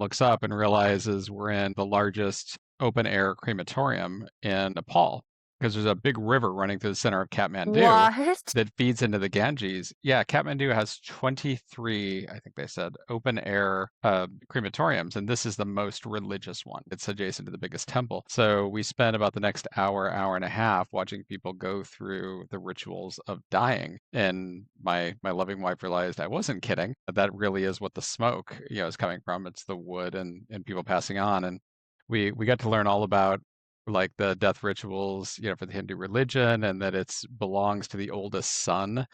looks up and realizes we're in the largest open air crematorium in Nepal because there's a big river running through the center of Kathmandu What? that feeds into the Ganges. Yeah, Kathmandu has 23, I think they said, open air crematoriums, and this is the most religious one. It's adjacent to the biggest temple. So we spent about the next hour, hour and a half watching people go through the rituals of dying. And my loving wife realized I wasn't kidding. That really is what the smoke, is coming from. It's the wood and people passing on. And we got to learn all about like the death rituals, for the Hindu religion, and that it's belongs to the oldest son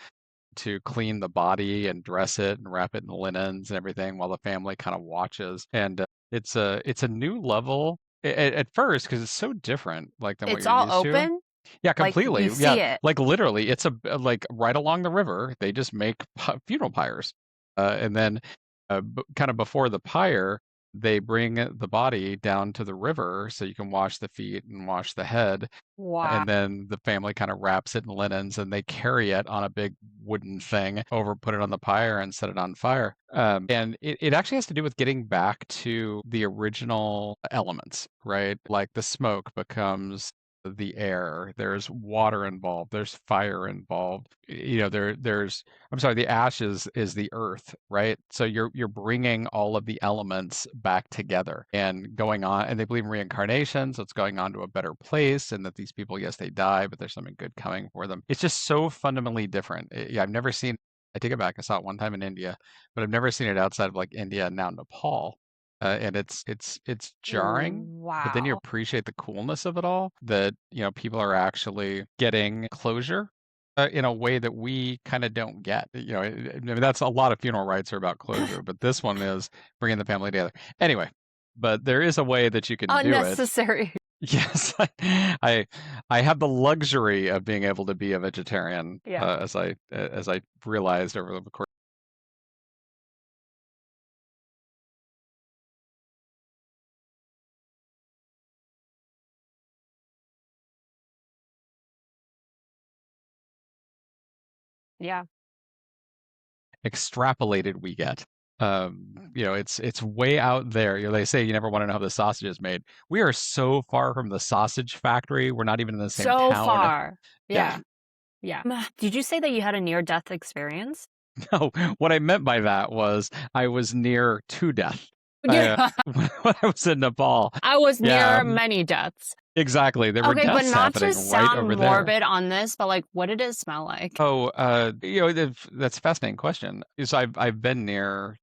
to clean the body and dress it and wrap it in linens and everything while the family kind of watches. And it's a new level at first because it's so different like than what It's you're all used to. open? Yeah, Like you completely. Yeah, see it. like literally, it's like right along the river. They just make funeral pyres, and then kind of before the pyre, they bring the body down to the river so you can wash the feet and wash the head, Wow. and then the family kind of wraps it in linens and they carry it on a big wooden thing over, put it on the pyre and set it on fire. And it actually has to do with getting back to the original elements, right? Like the smoke becomes the air, there's water involved, there's fire involved. There's I'm sorry, the ash is the earth, right? So you're bringing all of the elements back together and going on, and they believe in reincarnation, so it's going on to a better place, and that these people, yes, they die, but there's something good coming for them. It's just so fundamentally different. Yeah, I've never seen. I take it back. I saw it one time in India, but I've never seen it outside of like India and now Nepal. And it's jarring, but then you Wow. appreciate the coolness of it all. That people are actually getting closure in a way that we kind of don't get. I mean, that's a lot of funeral rites are about closure, but this one is bringing the family together. Anyway, but there is a way that you can do it. Unnecessary. Yes, I I have the luxury of being able to be a vegetarian, Yeah. as I realized over the course. Yeah. Extrapolated we get. It's way out there. They say you never want to know how the sausage is made. We are so far from the sausage factory. We're not even in the same So town. far. Yeah. Yeah. Yeah. Did you say that you had a near-death experience? No, what I meant by that was I was near to death. Yeah. When I was in Nepal. I was Yeah, near many deaths. exactly. There were Okay, but deaths not to happening right sound over there. morbid on this, but like, what did it smell like? Oh, that's a fascinating question. Is I've been near,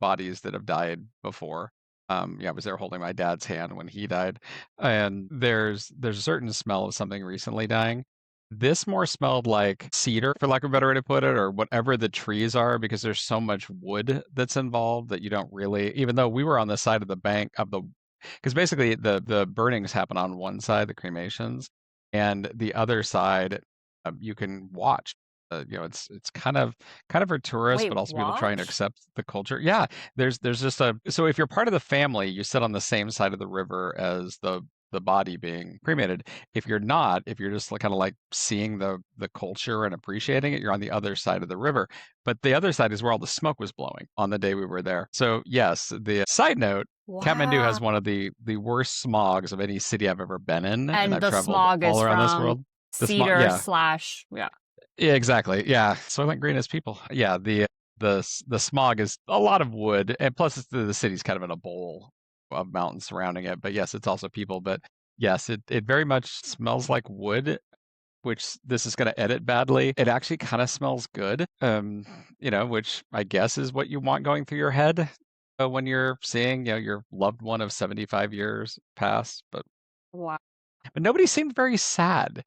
bodies that have died before. Yeah, I was there holding my dad's hand when he died, and there's a certain smell of something recently dying. This more smelled like cedar, for lack of a better way to put it, or whatever the trees are, because there's so much wood that's involved that you don't really, even though we were on the side of the bank of the, because basically the burnings happen on one side, the cremations, and the other side you can watch. It's kind of for tourists, Wait, but also people trying to watch? accept the culture. Yeah, there's just a so if you're part of the family, you sit on the same side of the river as the body being cremated. If you're not, if you're just kind of like seeing the culture and appreciating it, you're on the other side of the river. But the other side is where all the smoke was blowing on the day we were there. So yes, the side note. Kathmandu Wow. has one of the worst smogs of any city I've ever been in, and And I've the traveled smog all is around this from world. The smog, cedar yeah, slash, yeah. yeah, exactly. Yeah, Soylent Green is people. Yeah, the smog is a lot of wood, and plus the city's kind of in a bowl of mountains surrounding it. But yes, it's also people. But yes, it very much smells like wood, which this is going to edit badly. It actually kind of smells good, which I guess is what you want going through your head when you're seeing, your loved one of 75 years pass. Wow. But nobody seemed very sad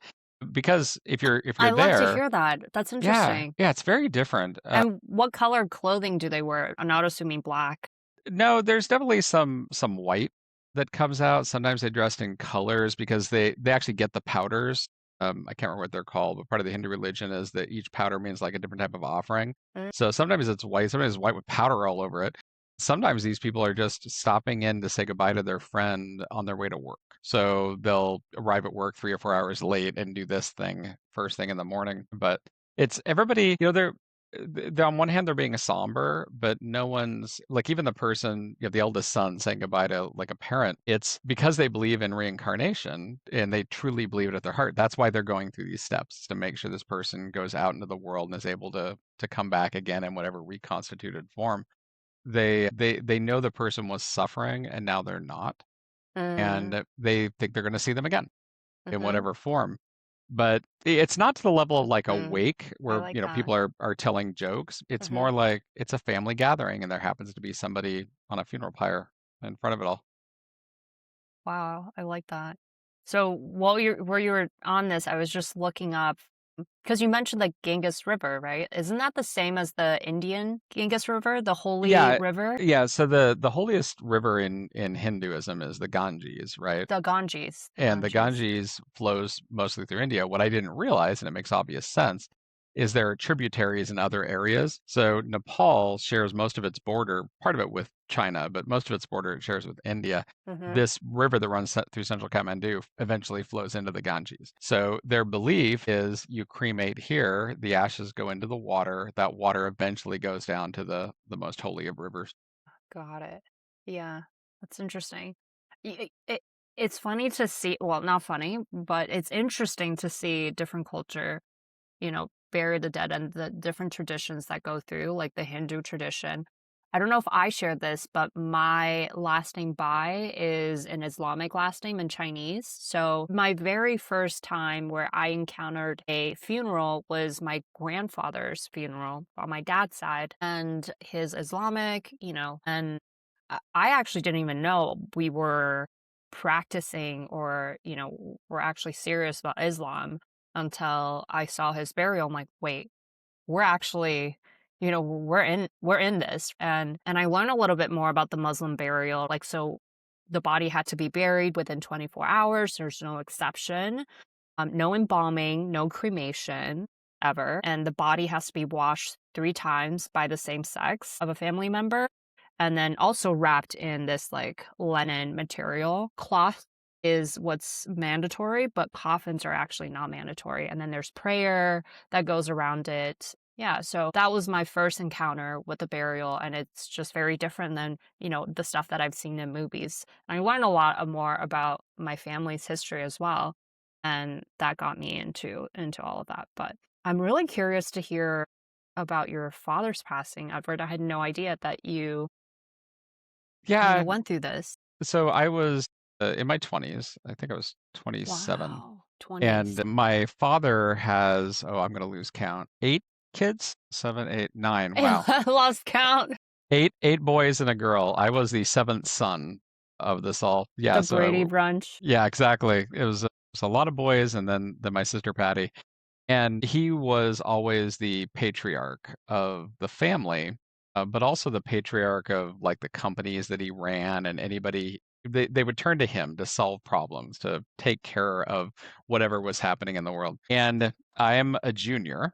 because if you're I love to there. hear that. That's Yeah, interesting. yeah, it's very different. And what color clothing do they wear? I'm not assuming black. No, there's definitely some white that comes out. Sometimes they dressed in colors because they actually get the powders. I can't remember what they're called, but part of the Hindu religion is that each powder means like a different type of offering. Mm. So sometimes it's white, sometimes it's white with powder all over it. Sometimes these people are just stopping in to say goodbye to their friend on their way to work. So they'll arrive at work 3 or 4 hours late and do this thing first thing in the morning. But it's everybody, they're On one hand, they're being somber, but no one's like even the person, the eldest son saying goodbye to like a parent. It's because they believe in reincarnation and they truly believe it at their heart. That's why they're going through these steps to make sure this person goes out into the world and is able to come back again in whatever reconstituted form. They know the person was suffering and now they're not, Mm, and they think they're going to see them again in mhm, whatever form. But it's not to the level of like a mhm. wake I where, like that. people are telling jokes. It's Mhm. more like it's a family gathering and there happens to be somebody on a funeral pyre in front of it all. Wow, I like that. So while you were on this, I was just looking up because you mentioned the Ganges River, right? Isn't that the same as the Indian Ganges River, the holy Yeah, river? yeah. So the holiest river in Hinduism is the Ganges, right? The Ganges, the And the Ganges. Ganges flows mostly through India. What I didn't realize, and it makes obvious sense, is there are tributaries in other areas. So Nepal shares most of its border, part of it with China, but most of its border it shares with India. Mhm. This river that runs through central Kathmandu eventually flows into the Ganges. So their belief is you cremate here, the ashes go into the water, that water eventually goes down to the most holy of rivers. Got it. Yeah, that's interesting. It's funny to see, well, not funny, but it's interesting to see different culture, bury the dead and the different traditions that go through, like the Hindu tradition. I don't know if I shared this, but my last name Bai is an Islamic last name in Chinese. So my very first time where I encountered a funeral was my grandfather's funeral on my dad's side, and his Islamic, and I actually didn't even know we were practicing or, we're actually serious about Islam until I saw his burial. I'm like, wait, we're actually, we're in this. And I learned a little bit more about the Muslim burial. Like, so the body had to be buried within 24 hours. There's no exception. No embalming, no cremation ever. And the body has to be washed 3 times by the same sex of a family member. And then also wrapped in this like linen material. Cloth is what's mandatory, but coffins are actually not mandatory. And then there's prayer that goes around it. Yeah, so that was my first encounter with the burial, and it's just very different than, the stuff that I've seen in movies. And I learned a lot more about my family's history as well, and that got me into all of that. But I'm really curious to hear about your father's passing, Edward. I had no idea that you Yeah, went through this. so I was in my 20s. I think I was 27. Wow, 20s. And my father has, oh, I'm going to lose count, 8 kids, 7, 8, 9. Wow. I lost count. Eight boys and a girl. I was the seventh son of this all. Yeah. The Brady Brunch. Yeah, exactly. It was a lot of boys and then my sister Patty. And he was always the patriarch of the family, but also the patriarch of like the companies that he ran and anybody they would turn to him to solve problems, to take care of whatever was happening in the world. And I am a junior.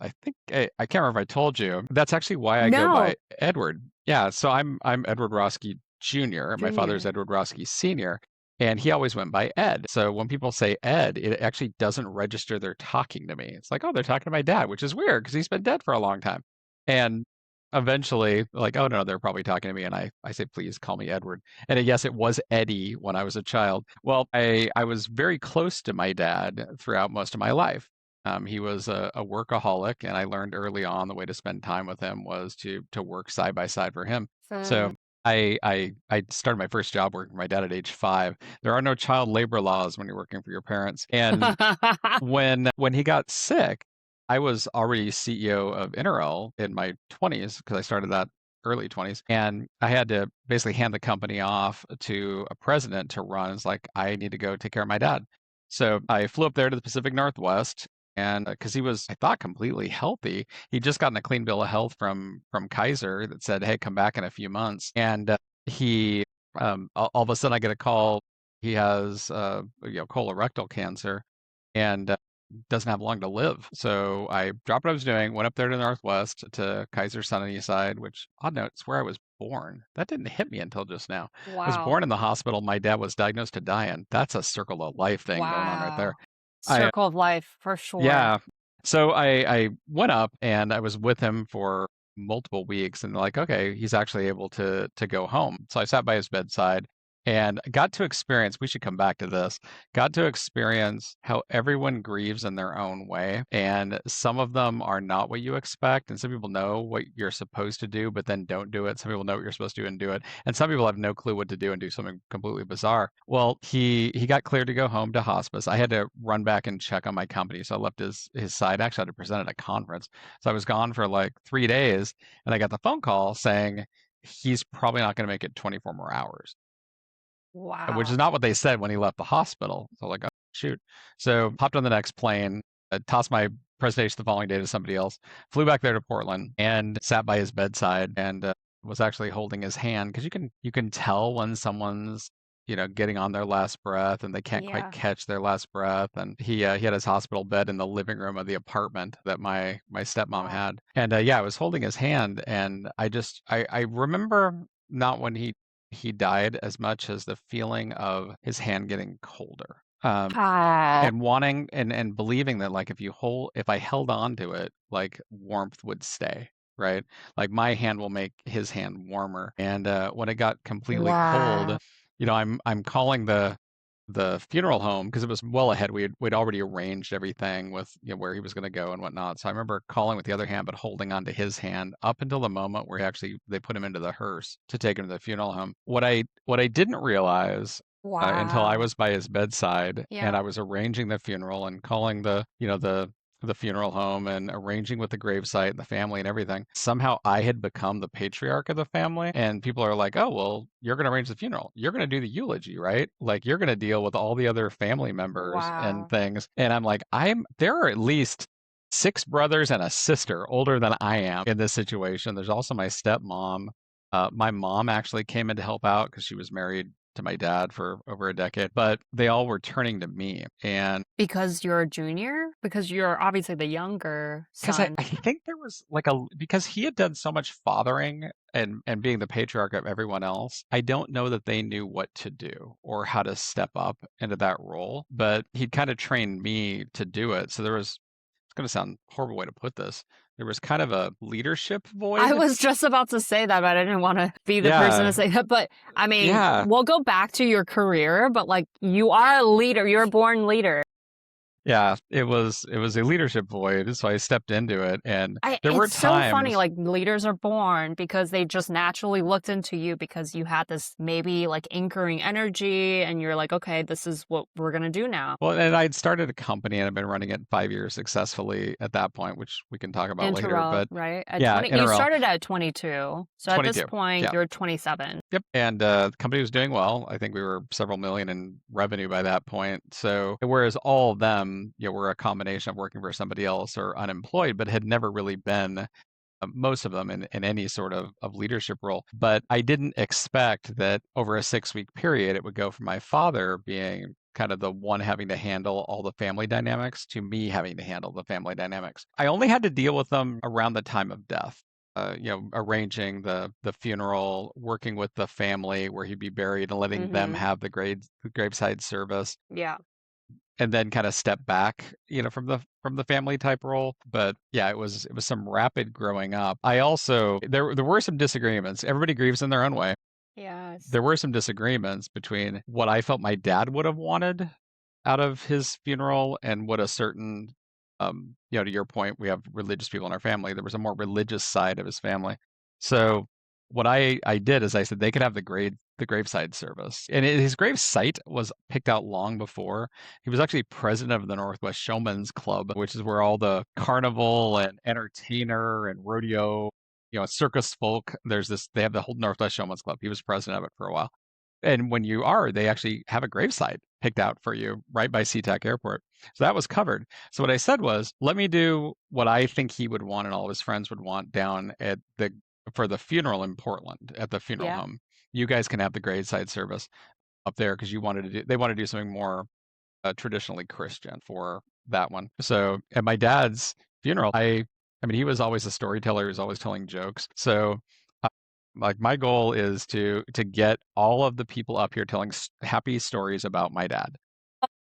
I think I can't remember if I told you. That's actually why I go No, by Edward. Yeah, so I'm Edward Roske Jr. My father's Junior. Edward Roske Sr. And he always went by Ed. So when people say Ed, it actually doesn't register they're talking to me. It's like, oh, they're talking to my dad, which is weird because he's been dead for a long time. And eventually, like, oh no, they're probably talking to me. And I say, please call me Edward. And yes, it was Eddie when I was a child. Well, I was very close to my dad throughout most of my life. He was a workaholic, and I learned early on the way to spend time with him was to work side by side for him. So Mm. I started my first job working for my dad at age 5. There are no child labor laws when you're working for your parents. And when he got sick, I was already CEO of Interel in my 20s because I started that early 20s, and I had to basically hand the company off to a president to run. It's like I need to go take care of my dad. So I flew up there to the Pacific Northwest, and because he was, I thought, completely healthy, he'd just gotten a clean bill of health from Kaiser that said, "Hey, come back in a few months." And he, all of a sudden, I get a call. He has, colorectal cancer, and doesn't have long to live. So I dropped what I was doing, went up there to the Northwest to Kaiser Sunny-side, which, odd note, it's where I was born. That didn't hit me until just now. I was Wow. born in the hospital. My dad was diagnosed to die in. That's a circle of life thing going on right there. Wow. I Circle of life for Yeah, sure. So I went up and I was with him for multiple weeks and like, okay, he's actually able to go home. So I sat by his bedside and got to experience, we should come back to this, got to experience how everyone grieves in their own way. And some of them are not what you expect. And some people know what you're supposed to do, but then don't do it. Some people know what you're supposed to do and do it. And some people have no clue what to do and do something completely bizarre. Well, he got cleared to go home to hospice. I had to run back and check on my company, so I left his side. Actually, I had to present at a conference, so I was gone for like 3 days, and I got the phone call saying he's probably not going to make it 24 more hours, which is Wow. not what they said when he left the hospital. So like, oh, shoot. So hopped on the next plane, tossed my presentation the following day to somebody else, flew back there to Portland, and sat by his bedside and was actually holding his hand because you can tell when someone's getting on their last breath and they can't quite Yeah. catch their last breath. And he had his hospital bed in the living room of the apartment that my stepmom Wow. had. And yeah, I was holding his hand, and I remember not when he died as much as the feeling of his hand getting colder. Ah, And wanting and believing that like if I held on to it, like warmth would stay, right? Like my hand will make his hand warmer. And when it got completely cold, wow. I'm calling the funeral home because it was well ahead. We'd already arranged everything with where he was going to go and whatnot. So I remember calling with the other hand, but holding on to his hand up until the moment where they put him into the hearse to take him to the funeral home. What I didn't realize until I Wow. was by his bedside and Yeah. I was arranging the funeral and calling the funeral home and arranging with the gravesite and the family and everything. Somehow I had become the patriarch of the family, and people are like, "Oh, well, you're going to arrange the funeral. You're going to do the eulogy, right? Like you're going to deal with all the other family members and Wow. things." And I'm like, there are at least six brothers and a sister older than I am in this situation. There's also my stepmom. My mom actually came in to help out because she was married to my dad for over a decade, but they all were turning to me. And Because you're a junior? Because you're obviously the younger because I, son. I think there was like because he had done so much fathering and being the patriarch of everyone else, I don't know that they knew what to do or how to step up into that role, but he'd kind of trained me to do it. So it's going to sound a horrible way to put this. There was kind of a leadership I void. was just about to say that, but I didn't want to be the person to Yeah. say that. But I mean, Yeah. we'll go back to your career, but like you are a leader. You're a born leader. Yeah, it was a leadership void, so I stepped into it, and there were It's so funny. times. Like leaders are born because they just naturally looked into you because you had this maybe like anchoring energy, and you're like, okay, this is what we're gonna do now. Well, and I'd started a company and I've been running it 5 years successfully at that point, which we can talk about later. Interrel, But right? At yeah, 20, you Interel, started at 22. So at this 22. point, Yeah. you're 27. Yep. And the company was doing well. I think we were several million in revenue by that point. So whereas all of them, were a combination of working for somebody else or unemployed, but had never really been most of them in any sort of leadership role. But I didn't expect that over a 6 week period, it would go from my father being kind of the one having to handle all the family dynamics to me having to handle the family dynamics. I only had to deal with them around the time of death. Arranging the funeral, working with the family where he'd be buried, and letting them Mm-hmm. have the graveside service, Yeah. and then kind of step back, from the family type role. But yeah, it was some rapid growing up. I also there were some disagreements. Everybody grieves in their own way. Yes. There were some disagreements between what I felt my dad would have wanted out of his funeral and what a certain to your point, we have religious people in our family. There was a more religious side of his family. So what I did is I said they could have the graveside service. And his grave site was picked out long before. He was actually president of the Northwest Showmen's Club, which is where all the carnival and entertainer and rodeo, circus folk, they have the whole Northwest Showmen's Club. He was president of it for a while. And when you are, they actually have a gravesite picked out for you right by SeaTac Airport. So that was covered. So what I said was, let me do what I think he would want and all of his friends would want down at for the funeral in Portland at the funeral Yeah. home. You guys can have the graveside service up there because they want to do something more traditionally Christian for that one. So at my dad's funeral, I mean, he was always a storyteller. He was always telling jokes. So like my goal is to get all of the people up here telling happy stories about my dad.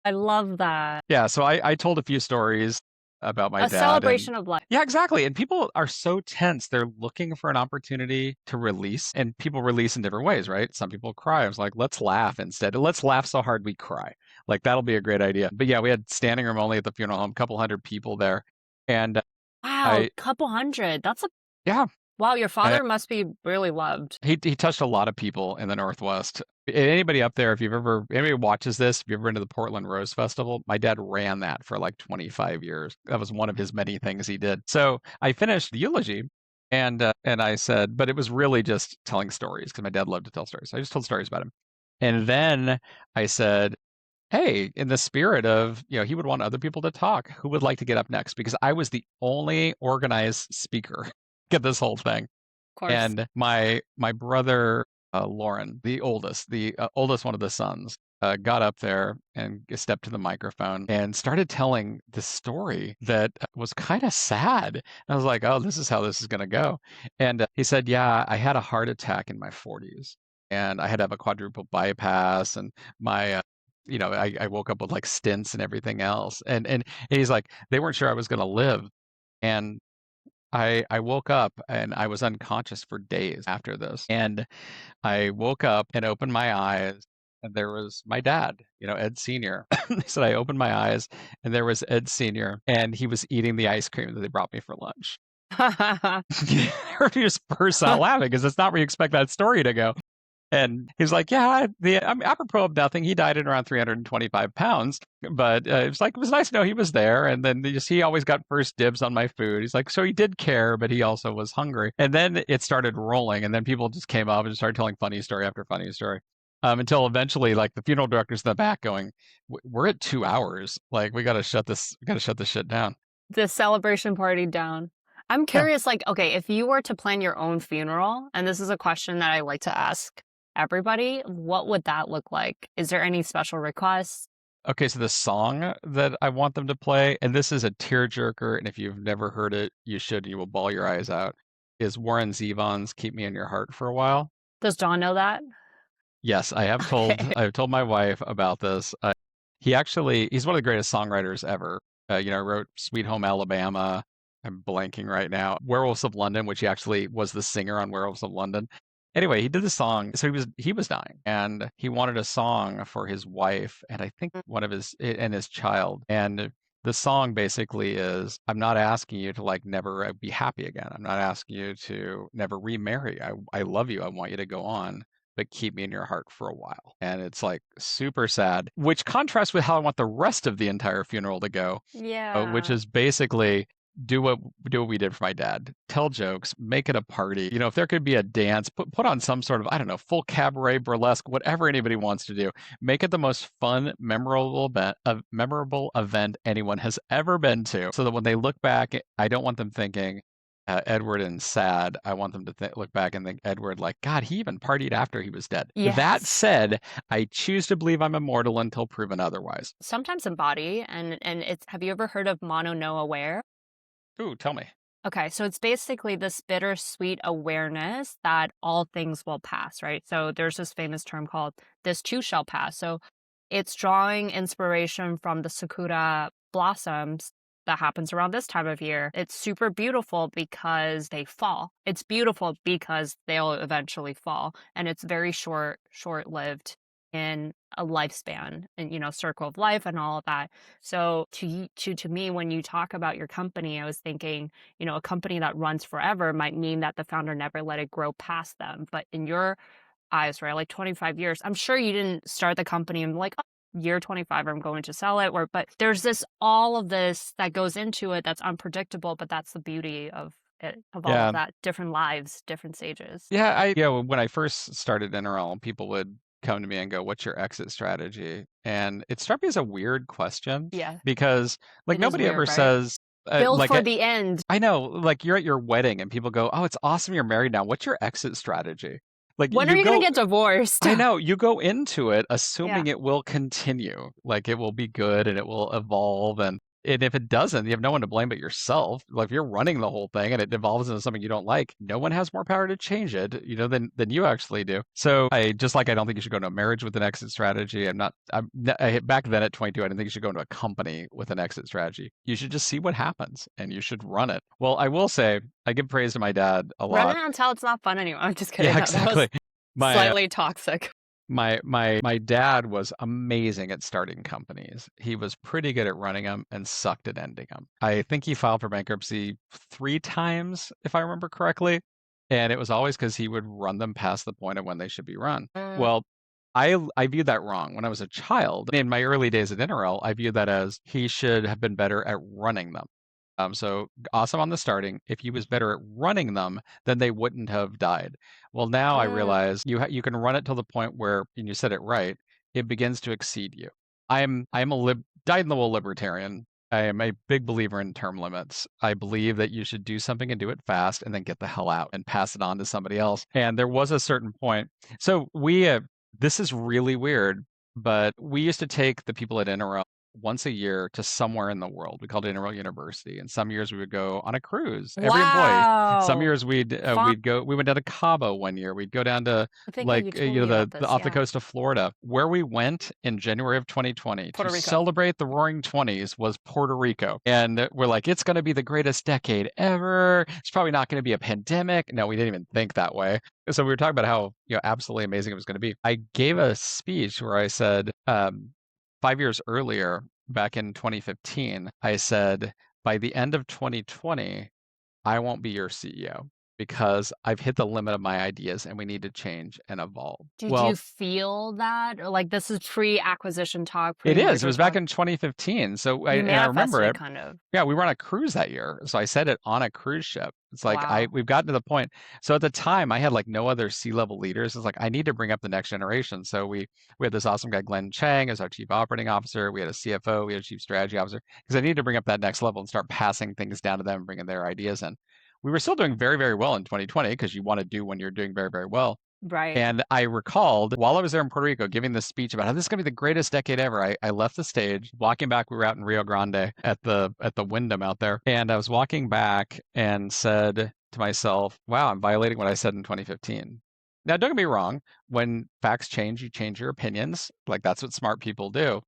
I love that. Yeah, so I told a few stories. about my A dad. And celebration of life. yeah, exactly. And people are so tense. They're looking for an opportunity to release, and people release in different ways, right? Some people cry. I was like, let's laugh instead. Let's laugh so hard we cry. Like, that'll be a great idea. But yeah, we had standing room only at the funeral home, a couple hundred people there. And Wow, I, couple hundred. That's a yeah, wow, your I, father must be really loved. he touched a lot of people in the Northwest. Anybody up there, if you've ever anybody watches this, if you've ever been to the Portland Rose Festival, my dad ran that for like 25 years. That was one of his many things he did. So I finished the eulogy, and I said, but it was really just telling stories because my dad loved to tell stories. So I just told stories about him, and then I said, hey, in the spirit of, he would want other people to talk. Who would like to get up next? Because I was the only organized speaker at this whole thing. Of course. And my brother Lauren, the oldest one of the sons, got up there and stepped to the microphone and started telling this story that was kind of sad. And I was like, "Oh, this is how this is going to go." And he said, "Yeah, I had a heart attack in my 40s, and I had to have a quadruple bypass, and my I woke up with like stents and everything else." And he's like, "They weren't sure I was going to live." And I woke up and I was unconscious for days after this. And I woke up and opened my eyes, and there was my dad, Ed Sr. So I opened my eyes, and there was Ed Sr., and he was eating the ice cream that they brought me for lunch. I heard me just burst out laughing because that's not where you expect that story to go. And he's like, yeah, apropos of nothing, he died at around 325 pounds. But it was nice to know he was there. And then he always got first dibs on my food. He's like, so he did care, but he also was hungry. And then it started rolling. And then people just came up and started telling funny story after funny story. Until eventually, like, the funeral director's in the back going, we're at 2 hours. Like, we got to shut this shit down. The celebration party down. I'm Yeah. curious, like, okay, if you were to plan your own funeral, and this is a question that I like to ask everybody, what would that look like? Is there any special requests? Okay, so the song that I want them to play, and this is a tearjerker, and if you've never heard it, you should. You will bawl your eyes out. Is Warren Zevon's "Keep Me in Your Heart for a While"? Does John know that? Yes, Okay. I have told my wife about this. He's one of the greatest songwriters ever. Wrote "Sweet Home Alabama." I'm blanking right now. "Werewolves of London," which he actually was the singer on "Werewolves of London." Anyway, he did the song. So he was dying, and he wanted a song for his wife, and I think one of his child. And the song basically is, I'm not asking you to like never be happy again. I'm not asking you to never remarry. I love you. I want you to go on, but keep me in your heart for a while. And it's like super sad, which contrasts with how I want the rest of the entire funeral to go, which Yeah. is basically do what we did for my dad. Tell jokes, make it a party. If there could be a dance, put on some sort of, I don't know, full cabaret, burlesque, whatever anybody wants to do. Make it the most fun, memorable event anyone has ever been to. So that when they look back, I don't want them thinking Edward and sad. I want them to look back and think Edward, like, God, he even partied after he was dead. That Yes. said, I choose to believe I'm immortal until proven otherwise. Sometimes embody, and it's, have you ever heard of mono no aware? Ooh, tell me. Okay, so it's basically this bittersweet awareness that all things will pass, right? So there's this famous term called "this too shall pass." So it's drawing inspiration from the sakura blossoms that happens around this time of year. It's super beautiful because they fall. It's beautiful because they'll eventually fall, and it's very short-lived in a lifespan and circle of life and all of that. So to me, when you talk about your company, I was thinking, a company that runs forever might mean that the founder never let it grow past them. But in your eyes, right, like 25 years, I'm sure you didn't start the company and like, oh, year 25, I'm going to sell it. But there's all of this that goes into it that's unpredictable, but that's the beauty of it, of all of Yeah. that, different lives, different stages. Yeah, when I first started NRL, people would come to me and go, "What's your exit strategy?" And it struck me as a weird question Yeah, because, like, it is nobody ever weird, right? says, Build like, for the end. I know, like, you're at your wedding and people go, "Oh, it's awesome you're married now. What's your exit strategy?" Like, When are you you going to go, get divorced? I know, you go into it Yeah. assuming it will continue, like, it will be good and it will evolve, and and if it doesn't, you have no one to blame but yourself. Like if you're running the whole thing and it evolves into something you don't like, no one has more power to change it, than you actually do. So I just like I don't think you should go into a marriage with an exit strategy. Back then at 22, I didn't think you should go into a company with an exit strategy. You should just see what happens and you should run it. Well, I will say I give praise to my dad a Run it lot. until it's not fun anymore. I'm just kidding. Yeah, No, that was exactly. My slightly toxic. my dad was amazing at starting companies. He was pretty good at running them and sucked at ending them. I think he filed for bankruptcy 3 times, if I remember correctly, and it was always because he would run them past the point of when they should be run. Mm, Well, I viewed that wrong. When I was a child, in my early days at Interrail, I viewed that as he should have been better at running them. So awesome on the starting. If he was better at running them, then they wouldn't have died. Well, now I mm. realize you can run it till the point where, and you said it right, it begins to exceed you. I'm a dyed in the wool libertarian. I am a big believer in term limits. I believe that you should do something and do it fast, and then get the hell out and pass it on to somebody else. And there was a certain point. So this is really weird, but we used to take the people at Interrail once a year to somewhere in the world. We called it Interrail University, and some years we would go on a cruise. Every employee. Some Wow. years Fun. we'd go. We went down to Cabo one year. We'd go down to I think you told me about the this. off the Yeah. coast of Florida. Where we went in January of 2020 to Puerto Rico. celebrate the Roaring Twenties was Puerto Rico, and we're like, it's going to be the greatest decade ever. It's probably not going to be a pandemic. No, we didn't even think that way. So we were talking about how absolutely amazing it was going to be. I gave a speech where I said, 5 years earlier, back in 2015, I said, by the end of 2020, I won't be your CEO because I've hit the limit of my ideas and we need to change and evolve. Did you Well, feel that? Or like this is pre-acquisition talk, it is. It pre-merger was back talk? in 2015. So You I remember manifested it it. kind of. Yeah, we were on a cruise that year. So I said it on a cruise ship. It's like Wow. we've gotten to the point. So at the time I had like no other C-level leaders. It's like I need to bring up the next generation. So we had this awesome guy, Glenn Chang, as our chief operating officer. We had a CFO, we had a chief strategy officer, because I needed to bring up that next level and start passing things down to them, bringing their ideas in. We were still doing very, very well in 2020 because you want to do when you're doing very, very well. Right. And I recalled while I was there in Puerto Rico giving this speech about how this is going to be the greatest decade ever. I left the stage. Walking back, we were out in Rio Grande at the Wyndham out there. And I was walking back and said to myself, wow, I'm violating what I said in 2015. Now, don't get me wrong. When facts change, you change your opinions. Like that's what smart people do.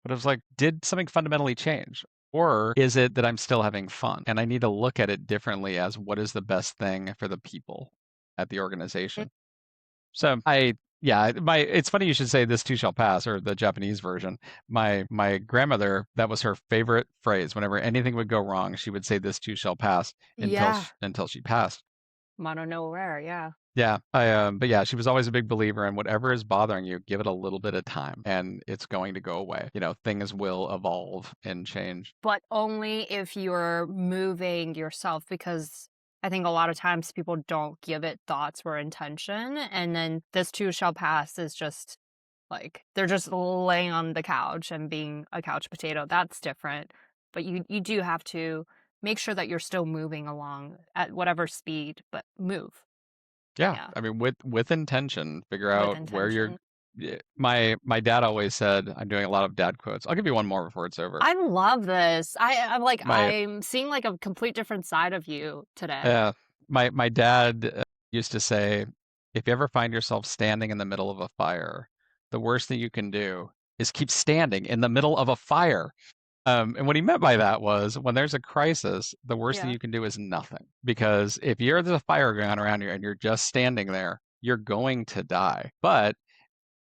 But I was like, did something fundamentally change? Or is it that I'm still having fun? And I need to look at it differently as what is the best thing for the people at the Mm. organization. So yeah, it's funny you should say this too shall pass, or the Japanese version. My grandmother, that was her favorite phrase. Whenever anything would go wrong, she would say this too shall pass Yeah. until she passed. Mono no rare, yeah. Yeah, but yeah, she was always a big believer in whatever is bothering you, give it a little bit of time and it's going to go away. Things will evolve and change. But only if you're moving yourself, because I think a lot of times people don't give it thoughts or intention, and then this too shall pass is just like they're just laying on the couch and being a couch potato. That's different. But you do have to make sure that you're still moving along at whatever speed, but move. Yeah, Yeah, I mean, with intention, figure with out where you're. intention. My dad always said, I'm doing a lot of dad quotes. I'll give you one more before it's over. I love this. I'm like My I'm seeing like a complete different side of you today. Yeah, my dad used to say, if you ever find yourself standing in the middle of a fire, the worst thing you can do is keep standing in the middle of a fire. And what he meant by that was when there's a crisis, the worst thing Yeah. you can do is nothing. Because if there's a fire going on around you and you're just standing there, you're going to die. But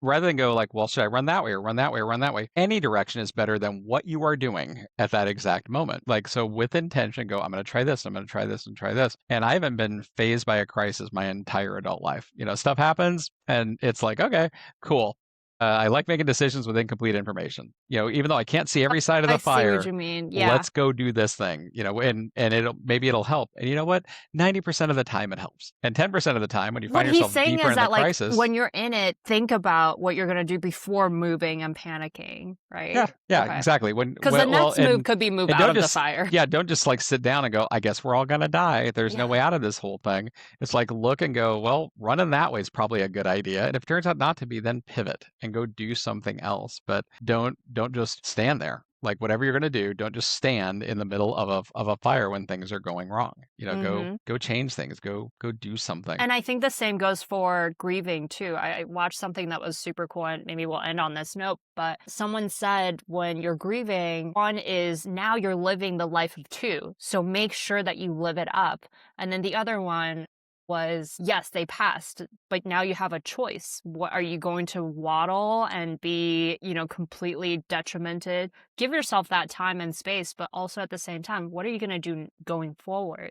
rather than go like, well, should I run that way or run that way or run that way? Any direction is better than what you are doing at that exact moment. Like, so with intention, go, I'm going to try this, I'm going to try this and try this. And I haven't been phased by a crisis my entire adult life. Stuff happens and it's like, okay, cool. I like making decisions with incomplete information. Even though I can't see every side of I the see what fire, you mean. Yeah. let's go do this thing. And it'll help. And you know what? 90% of the time it helps. And 10% of the time when you What find he's yourself saying deeper is in the that, like, crisis, when you're in it, think about what you're gonna do before moving and panicking, yeah, right? yeah, Okay. exactly. Because the next move could be move And out don't of the just fire. yeah, don't just like sit down and go, I guess we're all gonna die. There's no Yeah. way out of this whole thing. It's like look and go, well, running that way is probably a good idea. And if it turns out not to be, then pivot and go do something else. But don't just stand there. Like whatever you're gonna do, don't just stand in the middle of a fire when things are going wrong. Mhm. Go change things. Go do something. And I think the same goes for grieving too. I watched something that was super cool, and maybe we'll end on this note, but someone said when you're grieving, one is now you're living the life of two. So make sure that you live it up. And then the other one was, yes, they passed, but now you have a choice. What are you going to waddle and be, completely detrimented? Give yourself that time and space, but also at the same time, what are you going to do going forward?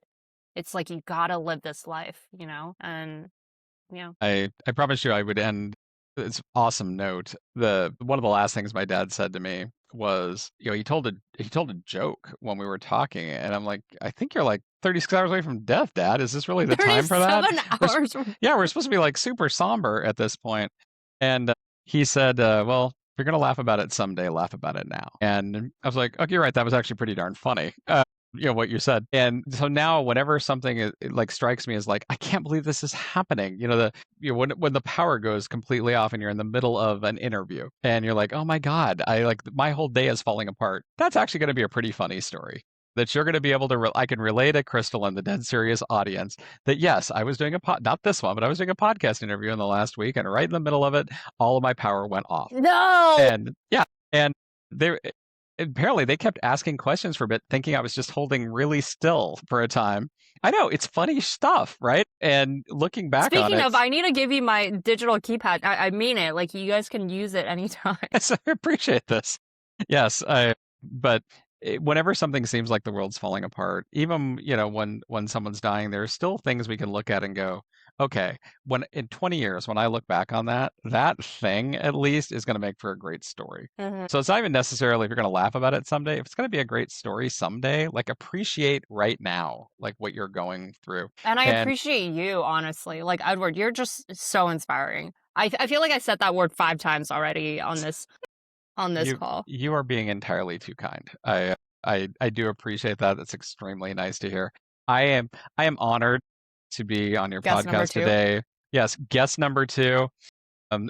It's like you gotta live this life, and yeah. I promise you I would end this awesome note. The one of the last things my dad said to me was, he told a joke when we were talking, and I'm like, I think you're like 36 hours away from death, Dad. Is this really the time for that? 37 We're sp- hours. yeah, we're supposed to be like super somber at this point. And he said, well, if you're gonna laugh about it someday, laugh about it now. And I was like, okay, you're right. That was actually pretty darn funny. What you said. And so now whenever something it, like strikes me as like, I can't believe this is happening. When the power goes completely off and you're in the middle of an interview and you're like, oh my God, my whole day is falling apart. That's actually going to be a pretty funny story. That you're going to be able to, I can relay to Crystal and the Dead Serious audience that yes, I was doing not this one, but I was doing a podcast interview in the last week, and right in the middle of it, all of my power went off. No! And yeah, and there apparently they kept asking questions for a bit, thinking I was just holding really still for a time. I know, it's funny stuff, right? And looking back on Speaking it, of, I need to give you my digital keypad. I mean it. Like, you guys can use it anytime. yes, I appreciate this. Yes, but whenever something seems like the world's falling apart, even when someone's dying, there are still things we can look at and go, okay, when in 20 years, when I look back on that thing at least is going to make for a great story. Mhm. So it's not even necessarily if you're going to laugh about it someday. If it's going to be a great story someday, like appreciate right now, like what you're going through. And I And appreciate you, honestly. Like, Edward, you're just so inspiring. I feel like I said that word 5 times already on this you call. you are being entirely too kind. I do appreciate that. That's extremely nice to hear. I am I am honored to be on your Guess number podcast 2. today. Yes, guest number 2.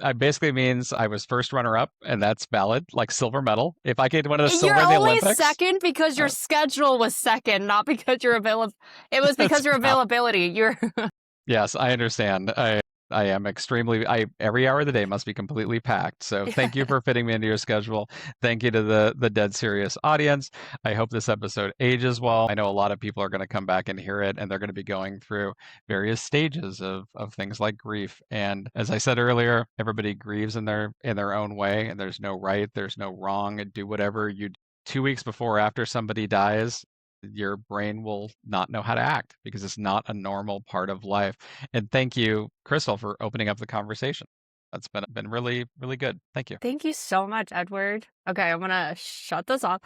I basically means I was first runner up, and that's valid, like silver medal. If I get one of the silver You're in the only Olympics, second because your uh, schedule was second, not because your it was that's because your valid. availability. You're Yes, I understand. I am extremely I every hour of the day must be completely packed. So thank you for fitting me into your schedule. Thank you to the Dead Serious audience. I hope this episode ages well. I know a lot of people are going to come back and hear it, and they're going to be going through various stages of things like grief. And as I said earlier, everybody grieves in their own way, and there's no right, there's no wrong. Do whatever you 2 weeks before or after somebody dies, your brain will not know how to act because it's not a normal part of life. And thank you, Crystal, for opening up the conversation. That's been really, really good. Thank you. Thank you so much, Edward. Okay, I'm gonna shut this off.